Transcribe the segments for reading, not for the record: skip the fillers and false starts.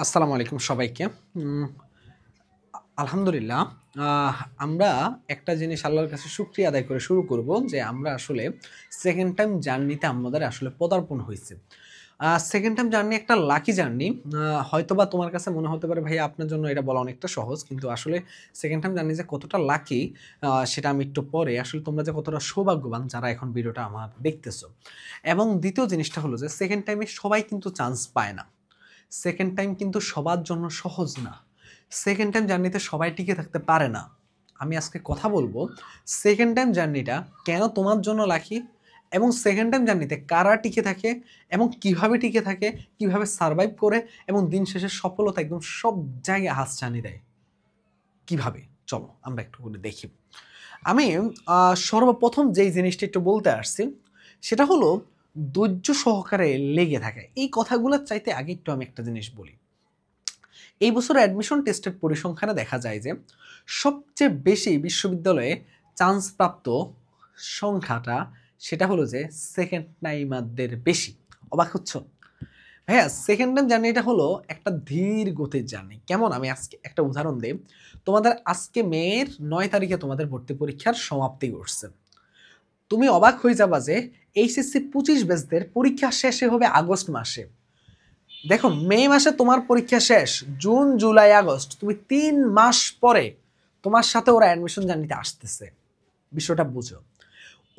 আসসালামু আলাইকুম সবাইকে। উম আলহামদুলিল্লাহ। আমরা একটা জিনিস আল্লাহর কাছে শুকরিয়া আদায় করে শুরু করব যে আমরা আসলে সেকেন্ড টাইম জার্নিতে আমাদের আসলে পদার্পণ হইছে। সেকেন্ড টাইম জার্নি একটা লাকি জার্নি। হয়তোবা তোমার কাছে মনে হতে পারে ভাইয়া আপনার জন্য এটা বলা অনেকটা সহজ। কিন্তু আসলে সেকেন্ড টাইম জার্নি যে কতটা লাকি সেটা আমি একটু পরে আসলে তোমরা যে কতটা সৌভাগ্যবান যারা এখন ভিডিওটা আমার দেখতেছো। এবং দ্বিতীয় জিনিসটা হলো যে সেকেন্ড টাইমে সবাই কিন্তু চান্স পায় না। সেকেন্ড টাইম কিন্তু সবার জন্য সহজ না। সেকেন্ড টাইম জার্নিতে সবাই টিকে থাকতে পারে না। আমি আজকে কথা বলবো সেকেন্ড টাইম জার্নিটা কেন তোমার জন্য লাকি এবং সেকেন্ড টাইম জার্নিতে কারা টিকে থাকে এবং কিভাবে টিকে থাকে, কিভাবে সারভাইভ করে এবং দিন শেষে সফলতা একদম সব জায়গায় হাতছানি দেয়। কিভাবে? চলো আমরা একটু করে দেখি। আমি সর্বপ্রথম যেই জিনিসটা একটু বলতে আসছি সেটা হলো ধৈর্য সহকারে লেগে থাকে। এই কথাগুলোর চাইতে আগে একটু আমি একটা জিনিস বলি। এই বছর অ্যাডমিশন টেস্টের পরিসংখ্যানে দেখা যায় যে সবচেয়ে বেশি বিশ্ববিদ্যালয়ে চান্স প্রাপ্ত সংখ্যাটা সেটা হলো যে সেকেন্ড টাইমারদের বেশি। অবাক হচ্ছ? ভাইয়া সেকেন্ড টাইম জার্নিটা হলো একটা ধীর গতির জার্নি। কেমন? আমি আজকে একটা উদাহরণ দেই। তোমাদের আজকে মের ৯ তারিখে তোমাদের ভর্তি পরীক্ষার সমাপ্তি ঘটছে। তুমি অবাক হয়ে যাবা যে এইচএসসি ২৫ ব্যাচদের পরীক্ষা শেষে হবে আগস্ট মাসে। দেখো মে মাসে তোমার পরীক্ষা শেষ, জুন জুলাই আগস্ট, তুমি ৩ মাস পরে তোমার সাথে ওরা অ্যাডমিশন জার্নিতে আসতেছে। বিষয়টা বুঝো।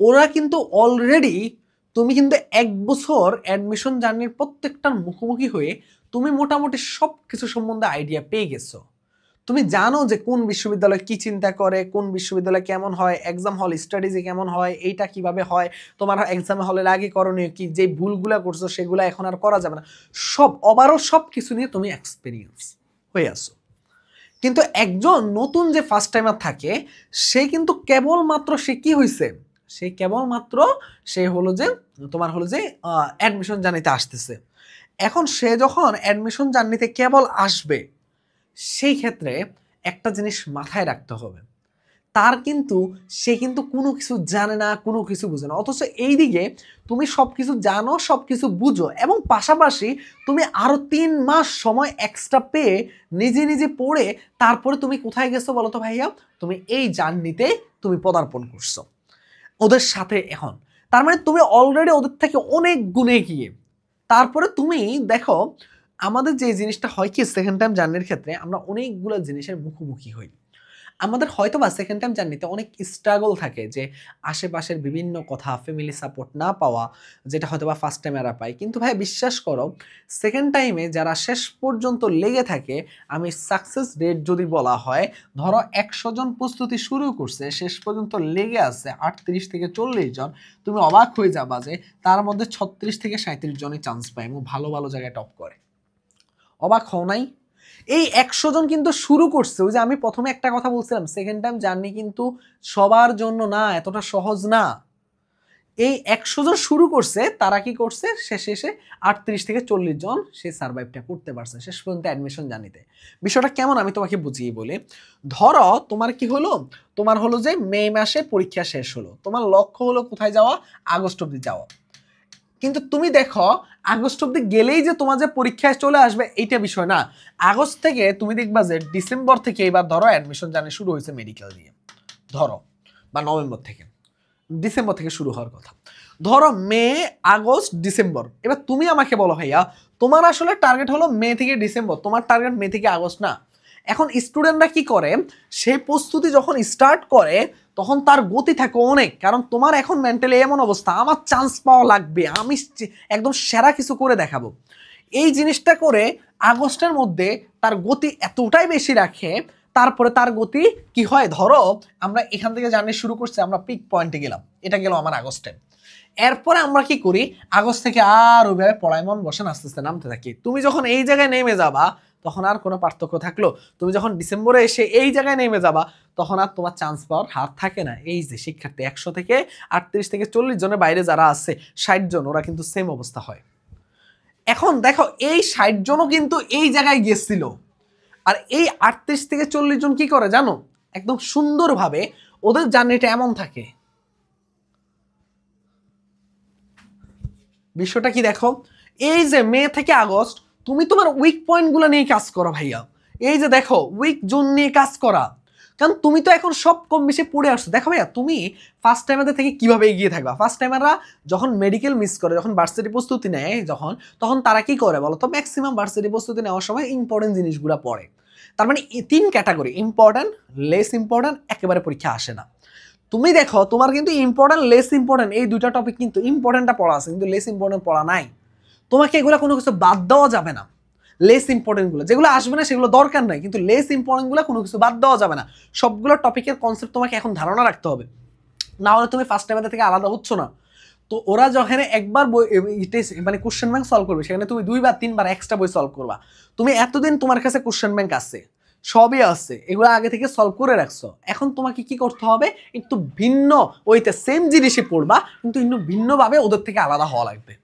ওরা কিন্তু অলরেডি, তুমি কিন্তু ১ বছর অ্যাডমিশন জার্নির প্রত্যেকটার মুখোমুখি হয়ে তুমি মোটামুটি সব কিছু সম্বন্ধে আইডিয়া পেয়ে গেছো। তুমি জানো যে কোন বিশ্ববিদ্যালয় কি চিন্তা করে, কোন বিশ্ববিদ্যালয় কেমন হয়, এক্সাম হল স্ট্র্যাটেজি কেমন হয়, এইটা কিভাবে হয়, তোমার এক্সাম হলের আগে করণীয় কি, যে ভুলগুলা করছো সেগুলো এখন আর করা যাবে না। সব ওভারঅল সব কিছু নিয়ে তুমি এক্সপিরিয়েন্স হয়ে আসো। কিন্তু একজন নতুন যে ফার্স্ট টাইমার থাকে সে কিন্তু কেবলমাত্র সে কি হয়েছে, সে কেবলমাত্র সে হলো যে তোমার হলো যে অ্যাডমিশন জার্নিতে আসতেছে। এখন সে যখন অ্যাডমিশন জার্নিতে কেবল আসবে, সেই ক্ষেত্রে একটা জিনিস মাথায় রাখতে হবে, তার কিন্তু সে কিন্তু কোনো কিছু জানে না, কোনো কিছু বুঝে না। অথচ এইদিকে তুমি সব কিছু জানো, সব কিছু বুঝো এবং পাশাপাশি তুমি আরও ৩ মাস সময় এক্সট্রা পেয়ে নিজে নিজে পড়ে তারপরে তুমি কোথায় গেছো বলো তো ভাইয়া? তুমি এই জার্নিতে তুমি পদার্পণ করছো ওদের সাথে এখন। তার মানে তুমি অলরেডি ওদের থেকে অনেক গুণে গিয়ে তারপরে তুমি দেখো, আমাদের যে জিনিসটা হয় কি সেকেন্ড টাইম জার্নির ক্ষেত্রে আমরা অনেকগুলো জিনিসের মুখোমুখি হই। আমাদের হয়তো বা সেকেন্ড টাইম জার্নিতে অনেক স্ট্রাগল থাকে যে আশেপাশের বিভিন্ন কথা, ফ্যামিলি সাপোর্ট না পাওয়া, যেটা হয়তো বা ফার্স্ট টাইম এরা পায়। কিন্তু ভাই বিশ্বাস করো, সেকেন্ড টাইমে যারা শেষ পর্যন্ত লেগে থাকে, আমি সাকসেস রেট যদি বলা হয়, ধরো ১০০ জন প্রস্তুতি শুরু করছে, শেষ পর্যন্ত লেগে আছে ৩৮ থেকে ৪০ জন, তুমি অবাক হয়ে যাবা যে তার মধ্যে ৩৬ থেকে ৩৭ জনই চান্স পায় এবং ভালো ভালো জায়গায় টপ করে। অবাক হও নাই? এই ১০০ জন কিন্তু শুরু করছে, ওই যে আমি প্রথমে একটা কথা বলছিলাম, সেকেন্ড টাইম জার্নি কিন্তু সবার জন্য না, এতটা সহজ না। এই ১০০ জন শুরু করছে, তারা কি করছে শেষে এসে ৩৮ থেকে ৪০ জন সে সার্ভাইভটা করতে পারছে শেষ পর্যন্ত অ্যাডমিশন জার্নিতে। বিষয়টা কেমন আমি তোমাকে বুঝিয়ে বলি। ধরো তোমার কি হলো, তোমার হলো যে মে মাসে পরীক্ষা শেষ হলো, তোমার লক্ষ্য হলো কোথায় যাওয়া, আগস্ট অব্দি যাওয়া। কিন্তু তুমি দেখো আগস্ট অব্দি গেলেই যে তোমার যে পরীক্ষায় চলে আসবে এইটা বিষয় না। আগস্ট থেকে তুমি দেখবা যে ডিসেম্বর থেকে এবার ধরো অ্যাডমিশন জার্নি শুরু হয়েছে মেডিকেল দিয়ে, ধরো, বা নভেম্বর থেকে, ডিসেম্বর থেকে শুরু হওয়ার কথা। ধরো মে, আগস্ট, ডিসেম্বর। এবার তুমি আমাকে বলো ভাইয়া, তোমার আসলে টার্গেট হলো মে থেকে ডিসেম্বর, তোমার টার্গেট মে থেকে আগস্ট না। এখন স্টুডেন্টরা কি করে, সেই প্রস্তুতি যখন স্টার্ট করে তখন তার গতি থাকে অনেক, কারণ তোমার এখন মেন্টালি এমন অবস্থা, আমার চান্স পাওয়া লাগবে, আমি একদম সেরা কিছু করে দেখাবো। এই জিনিসটা করে আগস্টের মধ্যে তার গতি এতটাই বেশি রাখে, তারপরে তার গতি কি হয়, ধরো আমরা এখান থেকে জার্নি শুরু করছি, আমরা পিক পয়েন্টে গেলাম, এটা গেল আমার আগস্টে। এরপরে আমরা কি করি, আগস্ট থেকে আর ওইভাবে পড়ায় মন বসে আস্তে আস্তে নামতে থাকি। তুমি যখন এই জায়গায় নেমে যাবা তখন আর কোনো পার্থক্য থাকলো? তুমি যখন ডিসেম্বরে এসে এই জায়গায় নেমে যাবা তখন আর তোমার চান্স পাওয়ার হার থাকে না। এই যে শিক্ষার্থী ১০০ থেকে ৩৮ থেকে ৪০ জনের বাইরে যারা আছে ৬০ জন, ওরা কিন্তু সেম অবস্থা হয়। এখন দেখো এই ৬০ জনও কিন্তু এই জায়গায় গেছিল, আর এই ৩৮ থেকে ৪০ জন কি করে জানো, একদম সুন্দরভাবে ওদের জার্নিটা এমন থাকে। বিষয়টা কি দেখো, এই যে মে থেকে আগস্ট তুমি তোমার উইক পয়েন্টগুলো নিয়ে কাজ করো ভাইয়া। এই যে দেখো উইক জোন নিয়ে কাজ করা, কারণ তুমি তো এখন সব কম বেশি পড়ে আসছো। দেখো ভাইয়া তুমি ফার্স্ট টাইমারদের থেকে কিভাবে এগিয়ে থাকবা। ফার্স্ট টাইমাররা যখন মেডিকেল মিস করে, যখন ভার্সিটি প্রস্তুতি নেয়, তখন তারা কি করে বলো তো, ম্যাক্সিমাম ভার্সিটি প্রস্তুতি নেওয়ার সময় ইম্পর্টেন্ট জিনিসগুলো পড়ে। তার মানে তিন ক্যাটাগরি, ইম্পর্টেন্ট, লেস ইম্পর্টেন্ট, একেবারে পরীক্ষা আসে না। তুমি দেখো তোমার কিন্তু ইম্পর্টেন্ট লেস ইম্পর্টেন্ট এই দুইটা টপিক কিন্তু ইম্পর্টেন্টটা পড়া আছে, কিন্তু লেস ইম্পর্টেন্ট পড়া নাই। তোমাকে এগুলো কোনো কিছু বাদ দেওয়া যাবে না। লেস ইম্পর্টেন্টগুলো যেগুলো আসবে না সেগুলো দরকার নাই, কিন্তু লেস ইম্পর্টেন্টগুলো কোনো কিছু বাদ দেওয়া যাবে না। সবগুলো টপিকের কনসেপ্ট তোমাকে এখন ধারণা রাখতে হবে, না হলে তুমি ফার্স্ট টাইম থেকে আলাদা হচ্ছ না। তো ওরা যখন একবার বই মানে কোশ্চেন ব্যাংক সলভ করবে, সেখানে তুমি 2 বা 3 বার এক্সট্রা বই সলভ করবা। তুমি এতদিন তোমার কাছে কোশ্চেন ব্যাংক আছে, সবই আছে, এগুলো আগে থেকে সলভ করে রাখছো। এখন তোমাকে কি করতে হবে, একটু ভিন্ন ওইটা সেম জিনিসই পড়বা, কিন্তু একটু ভিন্নভাবে ওদের থেকে আলাদা হওয়া লাগবে।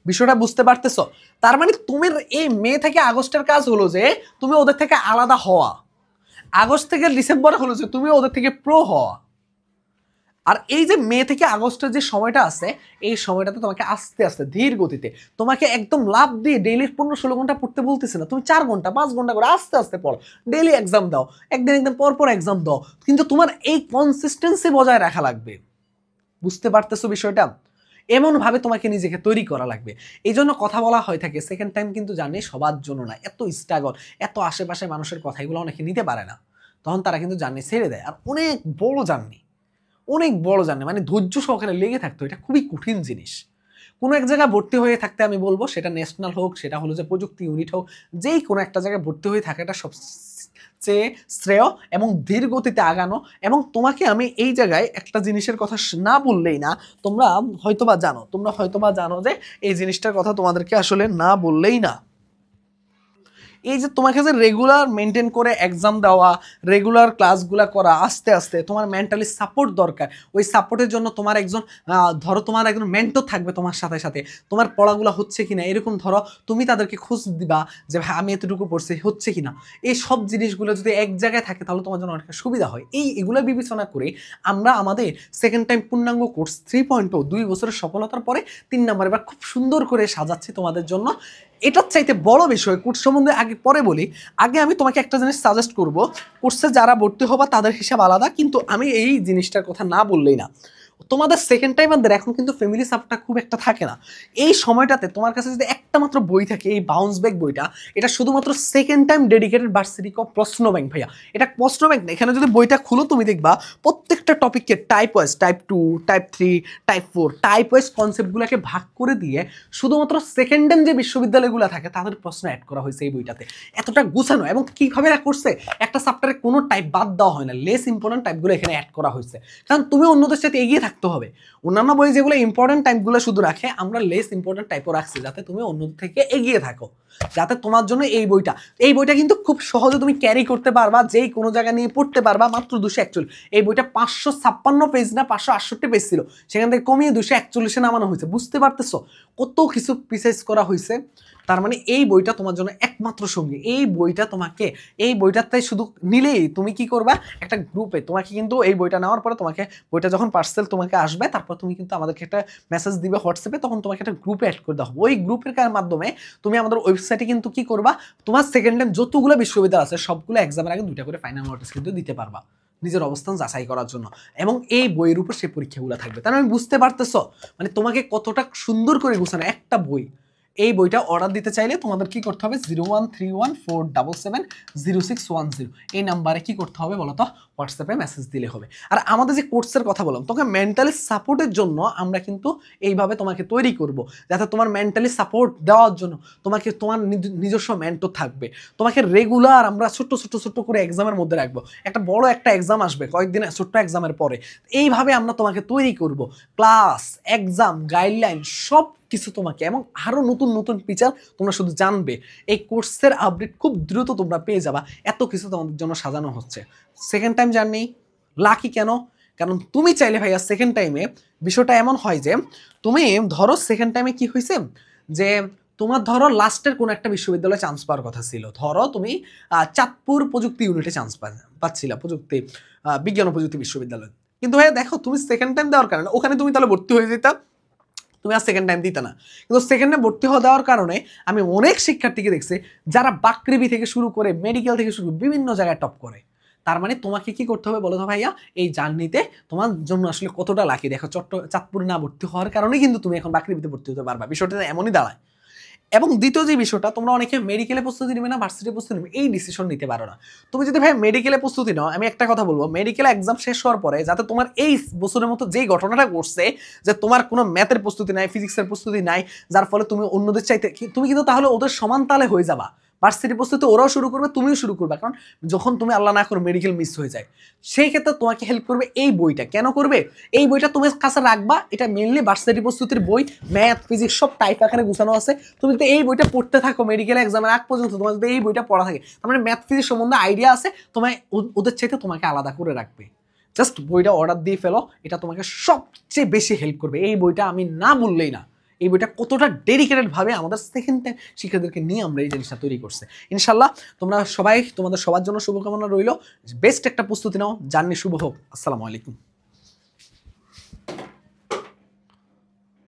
বিষয়টা বুঝতে পারতেছো? তার মানে তুমি এই মে থেকে আগস্টের কাজ হলো যে তুমি ওদের থেকে আলাদা হওয়া, আগস্ট থেকে ডিসেম্বর হলো যে তুমি ওদের থেকে প্রো হওয়া। আর এই যে মে থেকে আগস্টের যে সময়টা আছে, এই সময়টাতে তোমাকে আস্তে আস্তে ধীর গতিতে, তোমাকে একদম লাভ দিয়ে ডেইলি 15-16 ঘন্টা পড়তে বলতেছে না, তুমি 4 ঘন্টা 5 ঘন্টা করে আস্তে আস্তে পড়ো। ডেইলি এক্সাম দাও, একদিন পর পর এক্সাম দাও, কিন্তু তোমার এই কনসিস্টেন্সি বজায় রাখা লাগবে। বুঝতে পারতেছো বিষয়টা? এমন ভাবে তোমাকে নিজেকে তৈরি করা লাগবে। এই জন্য কথা বলা হয়ে থাকে সেকেন্ড টাইম কিন্তু জানি সবার জন্য না। এত স্ট্রাগল, এত আশেপাশে মানুষের কথা, এগুলো অনেকে নিতে পারে না, তখন তারা কিন্তু জার্নি ছেড়ে দেয়। আর অনেক বড় জার্নি, মানে ধৈর্য সহকারে লেগে থাকতো, এটা খুবই কঠিন জিনিস। কোনো এক জায়গায় ভর্তি হয়ে থাকতে আমি বলবো, সেটা ন্যাশনাল হোক, সেটা হলো যে প্রযুক্তি ইউনিট হোক, যেই কোনো একটা জায়গায় ভর্তি হয়ে থাকাটা সবচেয়ে শ্রেয় এবং ধীর গতিতে আগানো। এবং তোমাকে আমি এই জায়গায় একটা জিনিসের কথা না বললেই না, তোমরা হয়তোবা জানো যে এই জিনিসটার কথা তোমাদেরকে আসলে না বললেই না। এই যে তোমাকে যে রেগুলার মেনটেন করে এক্সাম দেওয়া, রেগুলার ক্লাসগুলো করা, আস্তে আস্তে তোমার মেন্টালি সাপোর্ট দরকার। ওই সাপোর্টের জন্য তোমার একজন ধরো তোমার একজন মেন্টর থাকবে তোমার সাথে সাথে, তোমার পড়াগুলো হচ্ছে কিনা এরকম ধরো তুমি তাদেরকে খোঁজ দিবা যে ভাই আমি এতটুকু পড়ছি, হচ্ছে কিনা। এই সব জিনিসগুলো যদি এক জায়গায় থাকে তাহলে তোমার জন্য অনেকটা সুবিধা হয়। এগুলো বিবেচনা করে আমরা আমাদের সেকেন্ড টাইম পূর্ণাঙ্গ কোর্স 3.0 2 বছরের সফলতার পরে 3 নম্বরে এবার খুব সুন্দর করে সাজাচ্ছি তোমাদের জন্য। এটার চাইতে বড় বিষয় কোর্স সম্বন্ধে আগে পরে বলি। আগে আমি তোমাকে একটা জিনিস সাজেস্ট করব, কোর্সে যারা ভর্তি হবা তাদের হিসাব আলাদা, কিন্তু আমি এই জিনিসটার কথা না বললেই না। তোমাদের সেকেন্ড টাইমারদের এখন কিন্তু ফ্যামিলি সাপোর্টটা খুব একটা থাকে না। এই সময়টাতে তোমার কাছে যদি একটা মাত্র বই থাকে, এই বাউন্স ব্যাক বইটা, এটা শুধুমাত্র সেকেন্ড টাইম ডেডিকেটেড ভার্সিটি প্রশ্ন ব্যাংক ভাইয়া। এটা প্রশ্ন ব্যাংক না, এখানে যদি বইটা খুলো তুমি দেখবা প্রত্যেকটা টপিককে type wise, type 2, type 3, type 4, type wise কনসেপ্টগুলোকে ভাগ করে দিয়ে শুধুমাত্র সেকেন্ড টাইম যে বিশ্ববিদ্যালয়গুলো থাকে তাদের প্রশ্ন অ্যাড করা হয়েছে এই বইটাতে। এতটা গুছানো, এবং কীভাবে করছে, একটা চ্যাপ্টারে কোনো টাইপ বাদ দেওয়া হয় না, লেস ইম্পর্টেন্ট টাইপগুলো এখানে অ্যাড করা হয়েছে। কারণ তুমি অন্যদের সাথে এগিয়ে থাকতে হবে। অন্যান্য বই যেগুলো ইম্পর্টেন্ট টাইপগুলো শুধু রাখে, আমরা লেস ইম্পর্টেন্ট টাইপও রাখছি যাতে তুমি অন্যদের থেকে এগিয়ে থাকো, যাতে তোমার জন্য এই বইটা কিন্তু খুব সহজে তুমি ক্যারি করতে পারবা, যেই কোনো জায়গায় নিয়ে পড়তে পারবা। মাত্র 241, এই বইটা 556 পেজ না 568 পেজ ছিল, সেখান থেকে কমিয়ে 241-এ নামানো হয়েছে। বুঝতে পারতেছো কত কিছু প্রিসাইজ করা হয়েছে? তার মানে এই বইটা তোমার জন্য একমাত্র সঙ্গী। এই বইটাতে শুধু নিলেই তুমি কি করবা, একটা গ্রুপে তোমাকে কিন্তু এই বইটা নেওয়ার পরে তোমাকে বইটা যখন পার্সেল তোমাকে আসবে, তারপর তুমি কিন্তু আমাদেরকে একটা মেসেজ দিবে হোয়াটসঅ্যাপে, তখন তোমাকে একটা গ্রুপে অ্যাড করে দেওয়া হবে। ওই গ্রুপের মাধ্যমে তুমি আমাদের ওয়েবসাইটে কিন্তু কি করবা, তোমার সেকেন্ড টাইম যতগুলো বিশ্ববিদ্যালয় আছে সবগুলো এক্সামের আগে 2টা করে ফাইনাল নোটিস কিন্তু দিতে পারবা নিজের অবস্থান যাচাই করার জন্য, এবং এই বইয়ের উপর সেই পরীক্ষাগুলো থাকবে। তার মানে বুঝতে পারতেছো মানে তোমাকে কতটা সুন্দর করে গুছানো একটা বই। এই বইটা অর্ডার দিতে চাইলে তোমাদের কি করতে হবে, 01314770610 এই নাম্বারে কি করতে হবে বলো তো, হোয়াটসঅ্যাপে মেসেজ দিলে হবে। আর আমাদের যে কোর্সের কথা বললাম, তোকে মেন্টালি সাপোর্টের জন্য আমরা কিন্তু এইভাবে তোমাকে তৈরি করব, যাতে তোমার মেন্টালি সাপোর্ট দেওয়ার জন্য তোমাকে তোমার নিজস্ব মেন্টর থাকবে। তোমাকে রেগুলার আমরা ছোট্ট করে এক্সামের মধ্যে রাখবো। একটা বড় একটা এক্সাম আসবে কয়েকদিন ছোট্ট এক্সামের পরে, এইভাবে আমরা তোমাকে তৈরি করব। ক্লাস, এক্সাম, গাইডলাইন সব কিছু তোমাকে, এবং আরো নতুন নতুন ফিচার তোমরা শুধু জানবে। এই কোর্সের আপডেট খুব দ্রুত তোমরা পেয়ে যাবা, এত কিছু তোমাদের জন্য সাজানো হচ্ছে। সেকেন্ড টাইম জার্নি লাকি কেন? কারণ তুমি চাইলে ভাইয়া সেকেন্ড টাইমে বিষয়টা এমন হয় যে তুমি ধরো সেকেন্ড টাইমে কি হয়েছে যে তোমার ধরো লাস্টের কোন একটা বিশ্ববিদ্যালয়ে চান্স পাওয়ার কথা ছিল, ধরো তুমি চাঁদপুর প্রযুক্তি ইউনিটে চান্স পাচ্ছিলা, বিজ্ঞান ও প্রযুক্তি বিশ্ববিদ্যালয়। কিন্তু ভাইয়া দেখো তুমি সেকেন্ড টাইম দেওয়ার কারণে ওখানে তুমি তাহলে ভর্তি হয়ে যেতা, তুমি আর সেকেন্ড টাইম দিতে না। কিন্তু সেকেন্ডে ভর্তি হওয়া দেওয়ার কারণে আমি অনেক শিক্ষার্থীকে দেখছি যারা বাকৃবি থেকে শুরু করে মেডিকেল থেকে শুরু করে বিভিন্ন জায়গায় টপ করে। তার মানে তোমাকে কি করতে হবে বলো তো ভাইয়া, এই জার্নিতে তোমার জন্য আসলে কতটা লাকি। দেখো চাঁদপুরে না ভর্তি হওয়ার কারণে কিন্তু তুমি এখন বাকৃবিতে ভর্তি হতে পারবা, বিষয়টা এমনই দাঁড়ায়। এবং দ্বিতীয় যে বিষয়টা, তোমরা অনেকে মেডিকেলে প্রস্তুতি নেবে না ভার্সিটি প্রস্তুতি নেবে, এই ডিসিশন নিতে পারো না। তুমি যদি ভাই মেডিকেলে প্রস্তুতি নাও, আমি একটা কথা বলবো, মেডিকেল এক্সাম শেষ হওয়ার পরে যাতে তোমার এই বছরের মতো যেই ঘটনাটা ঘটছে যে তোমার কোনো ম্যাথের প্রস্তুতি নাই, ফিজিক্সের প্রস্তুতি নাই, যার ফলে তুমি অন্যদের চাইতে তুমি কিন্তু তাহলে ওদের সমান তালে হয়ে যাবা। ভার্সিটি প্রস্তুতি ওরাও শুরু করবে, তুমিও শুরু করবে। কারণ যখন তুমি আল্লাহ না করো মেডিকেল মিস হয়ে যায়, সেই ক্ষেত্রে তোমাকে হেল্প করবে এই বইটা। কেন করবে? এই বইটা তুমি কাছে রাখবা, এটা মেনলি ভার্সিটি প্রস্তুতির বই, ম্যাথ ফিজিক্স সব টাইপ আকারে গুছানো আছে। তুমি যদি এই বইটা পড়তে থাকো মেডিকেল এক্সামের আগ পর্যন্ত, তোমার যদি এই বইটা পড়া থাকে, তার মানে ম্যাথ ফিজিক্স সম্বন্ধে আইডিয়া আছে, তোমায় ওদের চাইতে তোমাকে আলাদা করে রাখবে। জাস্ট বইটা অর্ডার দিয়ে ফেলো, এটা তোমাকে সবচেয়ে বেশি হেল্প করবে। এই বইটা আমি না বললেই না, এই বইটা কতটা ডেডিকেটেড ভাবে আমাদের সেকেন্ড টাইম শিক্ষার্থীদেরকে নিয়ে আমরা এই জিনিসটা তৈরি করছে। ইনশাল্লাহ তোমরা সবাই, তোমাদের সবার জন্য শুভকামনা রইল, বেস্ট একটা প্রস্তুতি নাও, জার্নি শুভ হোক। আসসালামু আলাইকুম।